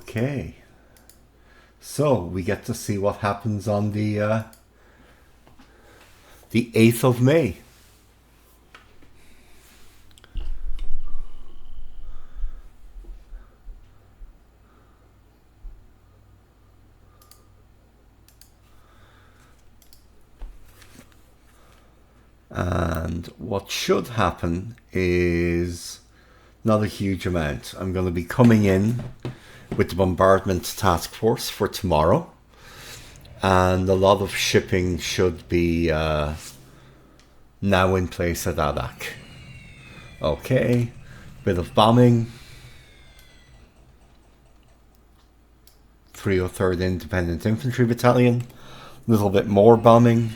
Okay. So we get to see what happens on the 8th of May. And what should happen is not a huge amount. I'm going to be coming in with the Bombardment task force for tomorrow. And a lot of shipping should be now in place at Adak. Okay, bit of bombing. 303rd Independent Infantry Battalion. A little bit more bombing.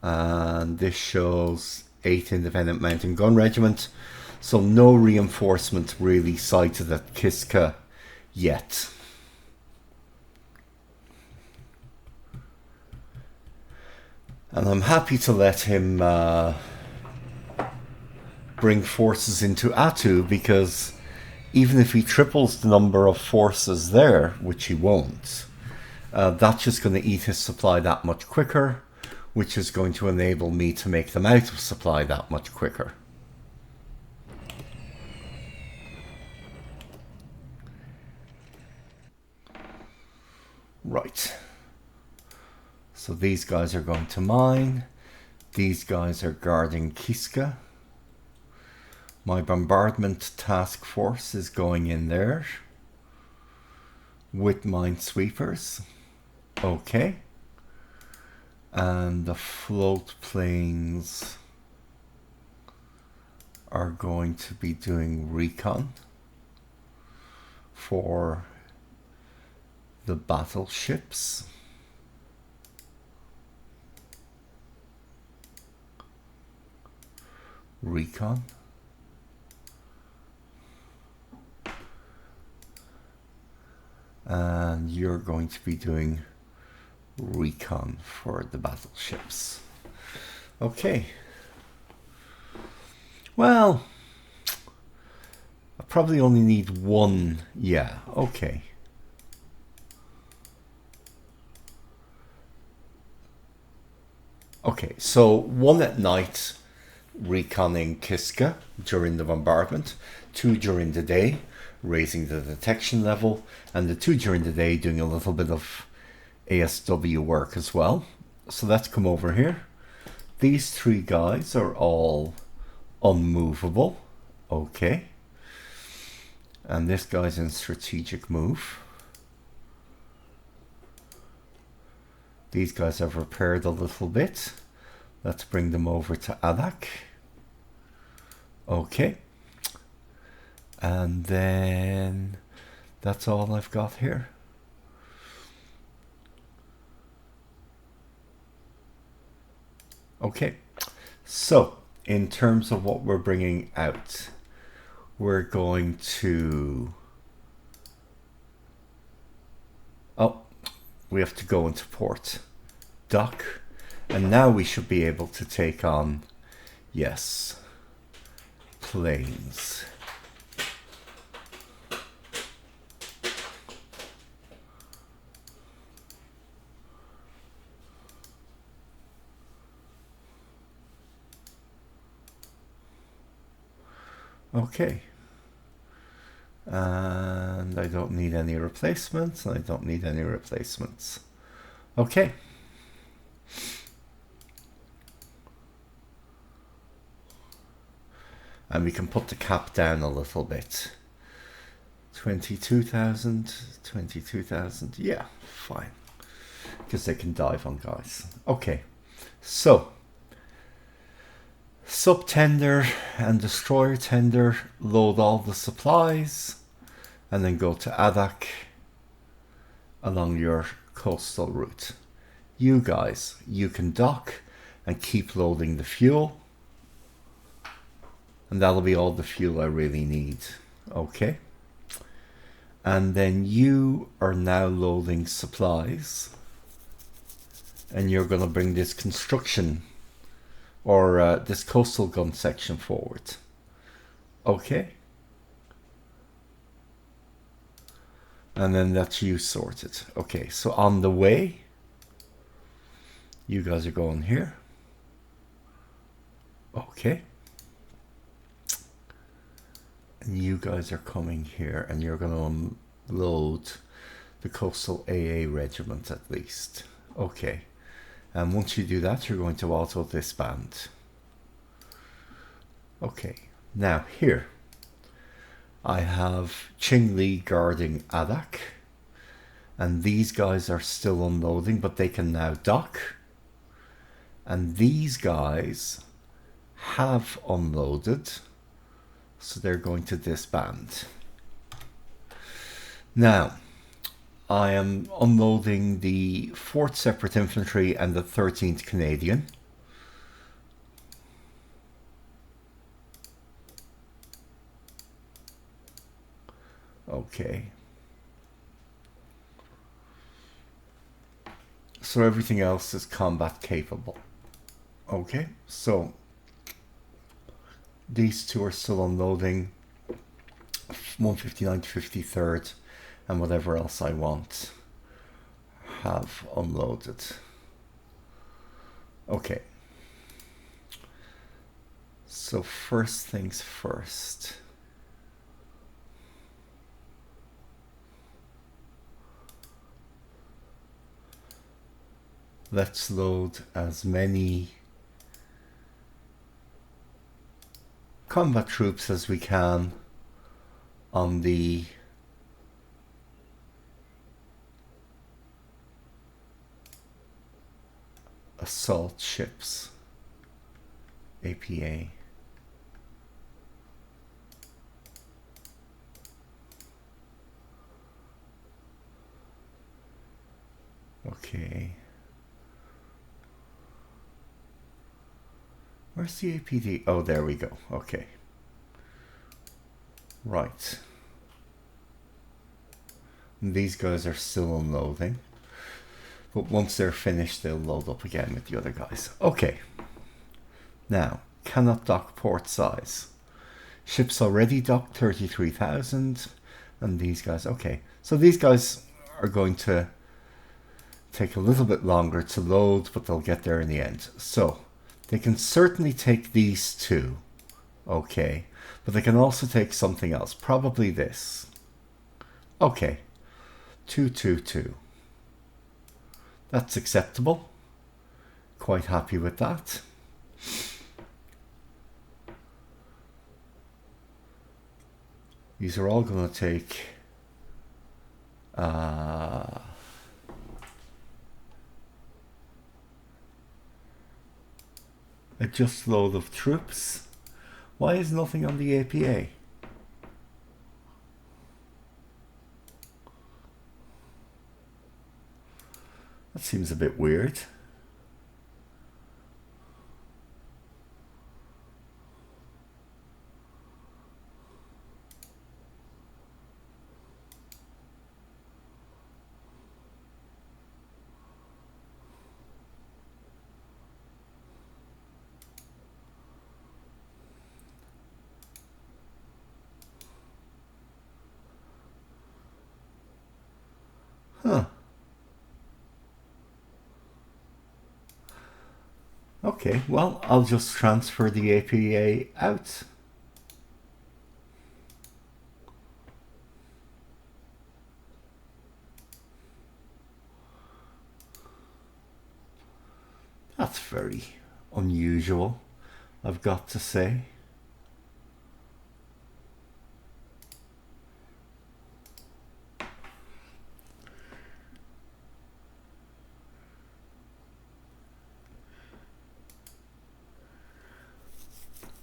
And this shows 8th Independent Mountain Gun Regiment. So no reinforcement really sighted at Kiska yet. And I'm happy to let him bring forces into Atu, because even if he triples the number of forces there, which he won't, that's just going to eat his supply that much quicker, which is going to enable me to make them out of supply that much quicker. Right. So these guys are going to mine. These guys are guarding Kiska. My bombardment task force is going in there with minesweepers. Okay. And the float planes are going to be doing recon for the battleships. Recon. And you're going to be doing recon for the battleships. Okay. Well, I probably only need one. Yeah, okay. Okay, so one at night reconning Kiska during the bombardment, 2 during the day raising the detection level, and the 2 during the day doing a little bit of ASW work as well. So let's come over here. These 3 guys are all unmovable. Okay. And this guy's in strategic move. These guys have repaired a little bit. Let's bring them over to Adak. Okay. And then that's all I've got here. Okay. So in terms of what we're bringing out, we're going to... Oh, we have to go into port. Dock. And now we should be able to take on, yes, planes. Okay. And I don't need any replacements. I don't need any replacements. Okay. And we can put the cap down a little bit. 22,000, 22,000. Yeah, fine. Because they can dive on guys. Okay. So, sub-tender and destroyer tender, load all the supplies, and then go to Adak along your coastal route. You guys, you can dock and keep loading the fuel. And that'll be all the fuel I really need. Okay. And then you are now loading supplies. And you're going to bring this construction or this coastal gun section forward. Okay. And then that's you sorted. Okay, so on the way, you guys are going here. Okay. And you guys are coming here, and you're going to unload the Coastal AA Regiment at least. Okay. And once you do that, you're going to auto disband. Okay. Now here, I have Ching Li guarding Adak. And these guys are still unloading, but they can now dock. And these guys have unloaded, so they're going to disband. Now, I am unloading the 4th Separate Infantry and the 13th Canadian. Okay. So everything else is combat capable. Okay, so these two are still unloading. 159 to 53rd and whatever else I want have unloaded. Okay. So first things first. Let's load as many combat troops as we can on the assault ships. APA. Okay. Where's the APD? Oh, there we go. Okay. Right. And these guys are still unloading. But once they're finished, they'll load up again with the other guys. Okay. Now, cannot dock port size. Ships already docked 33,000. And these guys, okay. So these guys are going to take a little bit longer to load, but they'll get there in the end. So, they can certainly take these two. Okay. But they can also take something else. Probably this. Okay. 222. That's acceptable. Quite happy with that. These are all going to take a just load of troops. Why is nothing on the APA? That seems a bit weird. Huh. Okay, well, I'll just transfer the APA out. That's very unusual, I've got to say.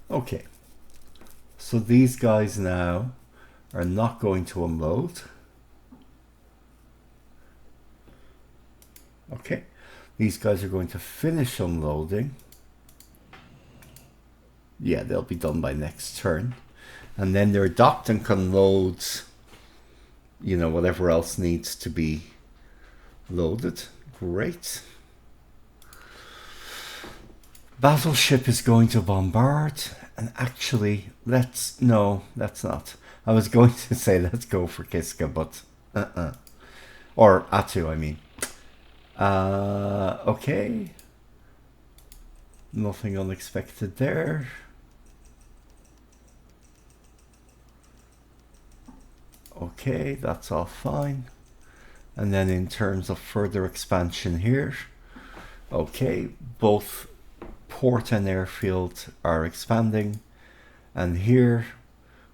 Okay, so these guys now are not going to unload. Okay, these guys are going to finish unloading. Yeah, they'll be done by next turn. And then they're docked and can load, you know, whatever else needs to be loaded. Great. Battleship is going to bombard. And actually, no, that's not. I was going to say let's go for Kiska, but Or Atu, I mean. Okay. Nothing unexpected there. Okay, that's all fine. And then in terms of further expansion here, okay, both port and airfield are expanding. And here,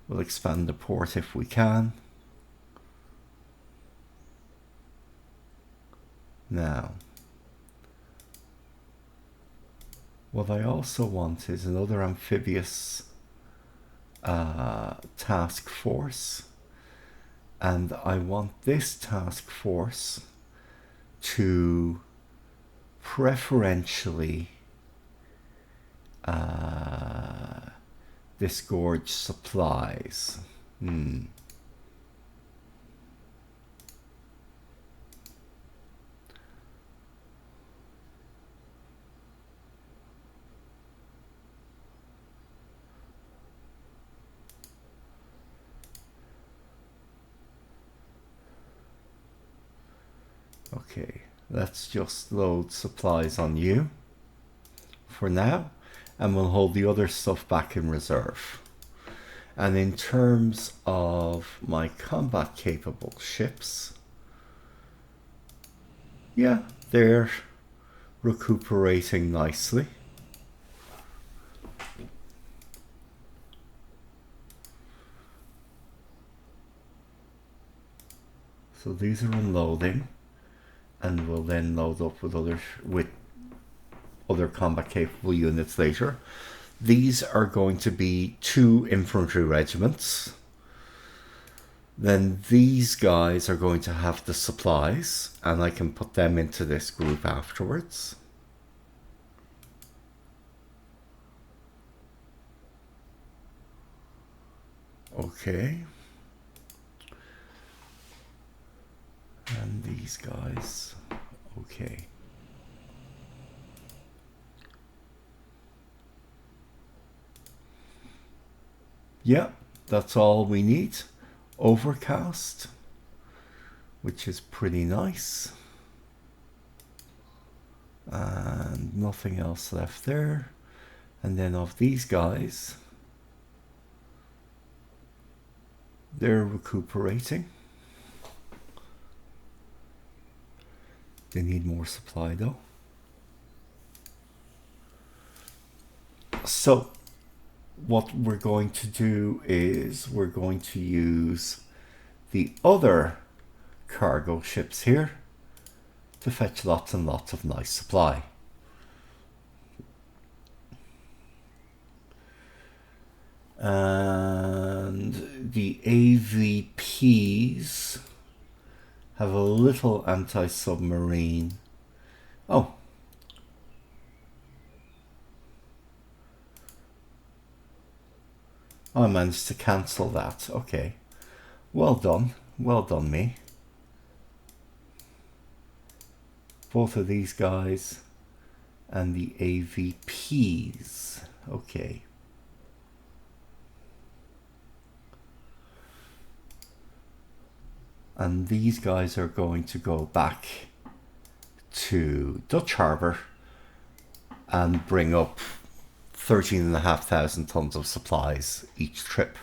we'll expand the port if we can. Now, what I also want is another amphibious task force. And I want this task force to preferentially disgorge supplies. Okay, let's just load supplies on you for now, and we'll hold the other stuff back in reserve. And in terms of my combat capable ships, yeah, they're recuperating nicely. So these are unloading, and we'll then load up with other combat capable units later. These are going to be 2 infantry regiments. Then these guys are going to have the supplies, and I can put them into this group afterwards. Okay. And these guys, okay. Yeah, that's all we need. Overcast, which is pretty nice. And nothing else left there. And then of these guys, they're recuperating. They need more supply though. So what we're going to do is we're going to use the other cargo ships here to fetch lots and lots of nice supply. And the AVPs have a little anti-submarine. Oh. I managed to cancel that. Okay. Well done. Well done, me. Both of these guys and the AVPs. Okay. And these guys are going to go back to Dutch Harbour and bring up 13,500 tons of supplies each trip.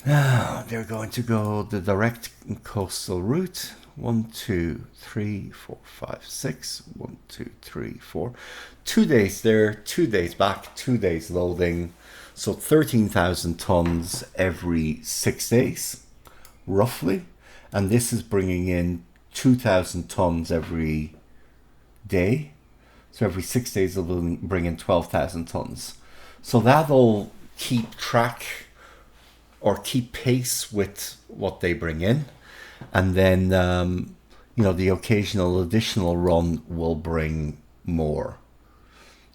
Now they're going to go the direct coastal route. 1, 2, 3, 4, 5, 6. 1, 2, 3, 4. 2 days there, 2 days back, 2 days loading. So 13,000 tons every 6 days. Roughly, and this is bringing in 2,000 tons every day, so every 6 days it'll bring in 12,000 tons. So that'll keep track or keep pace with what they bring in, and then the occasional additional run will bring more,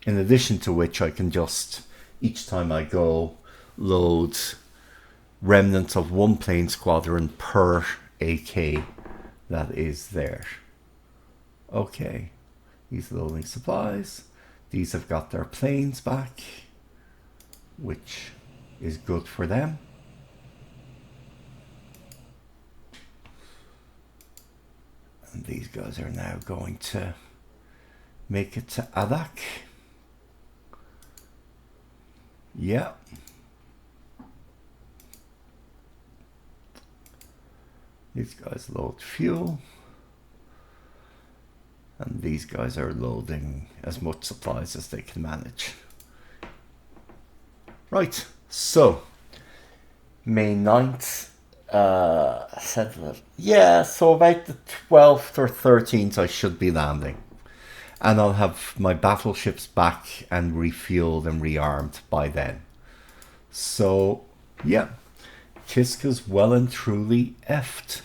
in addition to which I can just, each time I go, load remnants of 1 plane squadron per AK that is there. Okay, these loading supplies. These have got their planes back, which is good for them. these guys are now going to make it to Adak. Yeah. These guys load fuel. And these guys are loading as much supplies as they can manage. Right, so May 9th, yeah, so about the 12th or 13th I should be landing. And I'll have my battleships back and refueled and rearmed by then. So, yeah, Kiska's well and truly effed.